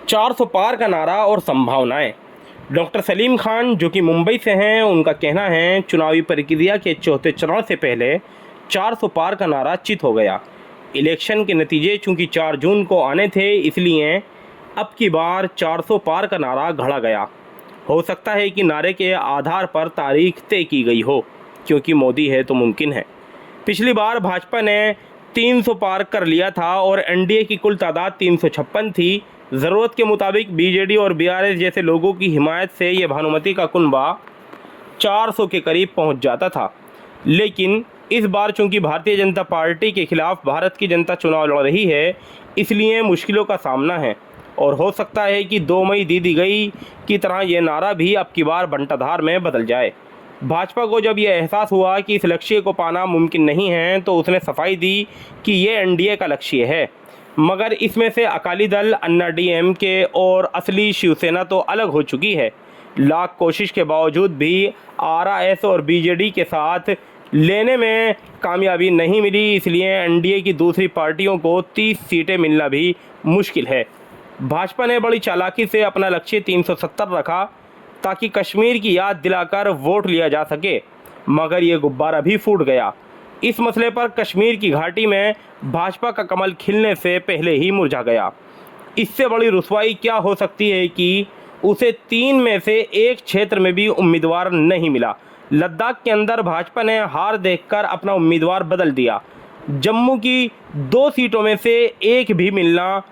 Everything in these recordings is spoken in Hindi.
400 पार का नारा और संभावनाएं। डॉक्टर सलीम खान जो कि मुंबई से हैं, उनका कहना है चुनावी प्रक्रिया के चौथे चरण से पहले 400 पार का नारा चित हो गया। इलेक्शन के नतीजे चूंकि 4 जून को आने थे, इसलिए अब की बार 400 पार का नारा घड़ा गया। हो सकता है कि नारे के आधार पर तारीख तय की गई हो, क्योंकि मोदी है तो मुमकिन है। पिछली बार भाजपा ने 300 पार कर लिया था और एनडीए की कुल तादाद 356 थी। ज़रूरत के मुताबिक बीजेडी और बीआरएस जैसे लोगों की हिमायत से ये भानुमति का कुनबा 400 के करीब पहुंच जाता था। लेकिन इस बार चूंकि भारतीय जनता पार्टी के खिलाफ भारत की जनता चुनाव लड़ रही है, इसलिए मुश्किलों का सामना है और हो सकता है कि 2 मई दी गई की तरह ये नारा भी अब की बार बंटाधार में बदल जाए। भाजपा को जब यह एहसास हुआ कि इस लक्ष्य को पाना मुमकिन नहीं है, तो उसने सफाई दी कि ये एनडीए का लक्ष्य है। मगर इसमें से अकाली दल, अन्ना डीएमके और असली शिवसेना तो अलग हो चुकी है। लाख कोशिश के बावजूद भी आरएस और बीजेडी के साथ लेने में कामयाबी नहीं मिली, इसलिए एनडीए की दूसरी पार्टियों को 30 सीटें मिलना भी मुश्किल है। भाजपा ने बड़ी चालाकी से अपना लक्ष्य 370 रखा ताकि कश्मीर की याद दिलाकर वोट लिया जा सके, मगर ये गुब्बारा भी फूट गया। इस मसले पर कश्मीर की घाटी में भाजपा का कमल खिलने से पहले ही मुरझा गया। इससे बड़ी रुसवाई क्या हो सकती है कि उसे 3 में से 1 क्षेत्र में भी उम्मीदवार नहीं मिला। लद्दाख के अंदर भाजपा ने हार देखकर अपना उम्मीदवार बदल दिया। जम्मू की 2 सीटों में से 1 भी मिलना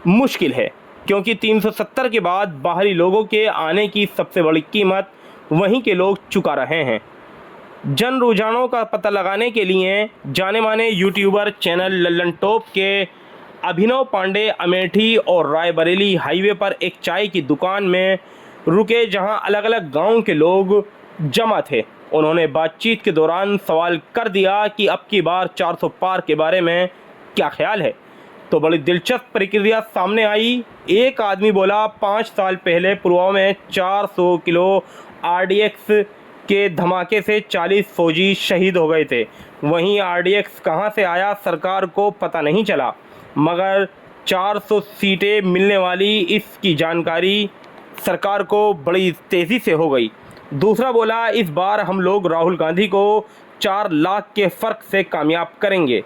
मुश्किल है, क्योंकि 370 के बाद बाहरी लोगों के आने की सबसे बड़ी कीमत वहीं के लोग चुका रहे हैं। जन रुझानों का पता लगाने के लिए जाने माने यूट्यूबर चैनल लल्लन टॉप के अभिनव पांडे अमेठी और रायबरेली हाईवे पर एक चाय की दुकान में रुके, जहां अलग अलग गांव के लोग जमा थे। उन्होंने बातचीत के दौरान सवाल कर दिया कि अब की बार 400 पार के बारे में क्या ख्याल है, तो बड़ी दिलचस्प प्रक्रिया सामने आई। एक आदमी बोला, 5 साल पहले पुलवामा में 400 किलो आरडीएक्स के धमाके से 40 फौजी शहीद हो गए थे। वहीं आरडीएक्स कहां से आया सरकार को पता नहीं चला, मगर 400 सीटें मिलने वाली इसकी जानकारी सरकार को बड़ी तेज़ी से हो गई। दूसरा बोला, इस बार हम लोग राहुल गांधी को 4 लाख के फ़र्क से कामयाब करेंगे।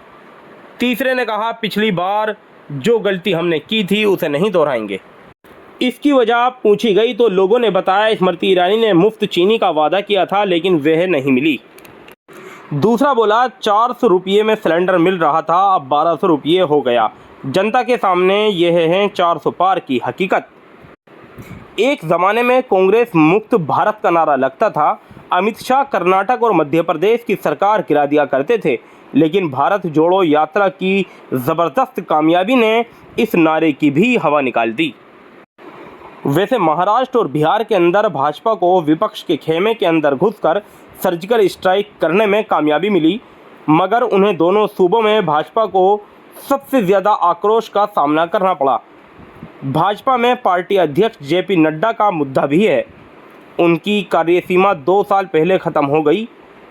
तीसरे ने कहा, पिछली बार जो गलती हमने की थी उसे नहीं दोहराएंगे। इसकी वजह पूछी गई तो लोगों ने बताया, स्मृति ईरानी ने मुफ्त चीनी का वादा किया था लेकिन वह नहीं मिली। दूसरा बोला, 400 रुपये में सिलेंडर मिल रहा था, अब 1200 रुपये हो गया। जनता के सामने यह है 400 पार की हकीकत। एक ज़माने में कांग्रेस मुक्त भारत का नारा लगता था। अमित शाह कर्नाटक और मध्य प्रदेश की सरकार गिरा दिया करते थे, लेकिन भारत जोड़ो यात्रा की ज़बरदस्त कामयाबी ने इस नारे की भी हवा निकाल दी। वैसे महाराष्ट्र और बिहार के अंदर भाजपा को विपक्ष के खेमे के अंदर घुसकर सर्जिकल स्ट्राइक करने में कामयाबी मिली, मगर उन्हें दोनों सूबों में भाजपा को सबसे ज़्यादा आक्रोश का सामना करना पड़ा। भाजपा में पार्टी अध्यक्ष जेपी नड्डा का मुद्दा भी है। उनकी कार्यसीमा 2 साल पहले ख़त्म हो गई,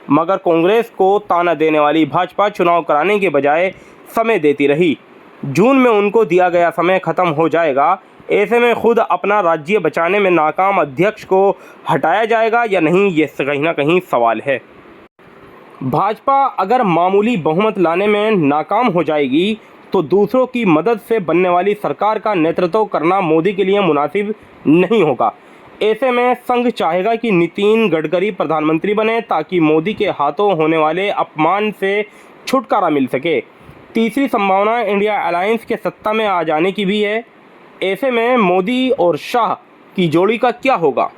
मगर कांग्रेस को ताना देने वाली भाजपा चुनाव कराने के बजाय समय देती रही। जून में उनको दिया गया समय ख़त्म हो जाएगा, ऐसे में खुद अपना राज्य बचाने में नाकाम अध्यक्ष को हटाया जाएगा या नहीं, ये कहीं ना कहीं सवाल है। भाजपा अगर मामूली बहुमत लाने में नाकाम हो जाएगी तो दूसरों की मदद से बनने वाली सरकार का नेतृत्व करना मोदी के लिए मुनासिब नहीं होगा। ऐसे में संघ चाहेगा कि नितिन गडकरी प्रधानमंत्री बने ताकि मोदी के हाथों होने वाले अपमान से छुटकारा मिल सके। तीसरी संभावना इंडिया अलायंस के सत्ता में आ जाने की भी है। ऐसे में मोदी और शाह की जोड़ी का क्या होगा?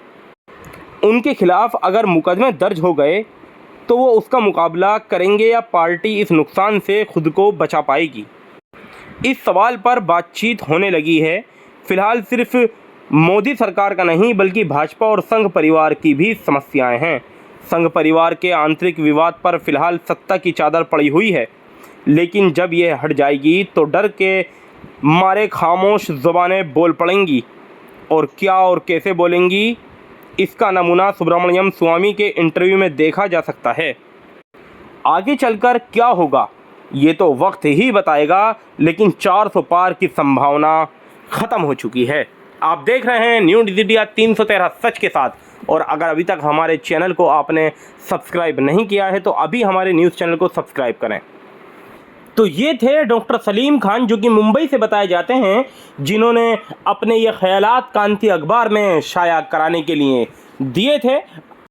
उनके खिलाफ अगर मुकदमे दर्ज हो गए तो वो उसका मुकाबला करेंगे या पार्टी इस नुकसान से खुद को बचा पाएगी? इस सवाल पर बातचीत होने लगी है। फिलहाल सिर्फ मोदी सरकार का नहीं, बल्कि भाजपा और संघ परिवार की भी समस्याएं हैं। संघ परिवार के आंतरिक विवाद पर फिलहाल सत्ता की चादर पड़ी हुई है, लेकिन जब यह हट जाएगी तो डर के मारे खामोश ज़ुबानें बोल पड़ेंगी, और क्या और कैसे बोलेंगी, इसका नमूना सुब्रमण्यम स्वामी के इंटरव्यू में देखा जा सकता है। आगे चलकर क्या होगा ये तो वक्त ही बताएगा, लेकिन 400 पार की संभावना ख़त्म हो चुकी है। आप देख रहे हैं न्यूज़ इंडिया 313 सच के साथ, और अगर अभी तक हमारे चैनल को आपने सब्सक्राइब नहीं किया है तो अभी हमारे न्यूज़ चैनल को सब्सक्राइब करें। तो ये थे डॉक्टर सलीम खान, जो कि मुंबई से बताए जाते हैं, जिन्होंने अपने ये ख्यालात क्रांति अखबार में शाया कराने के लिए दिए थे।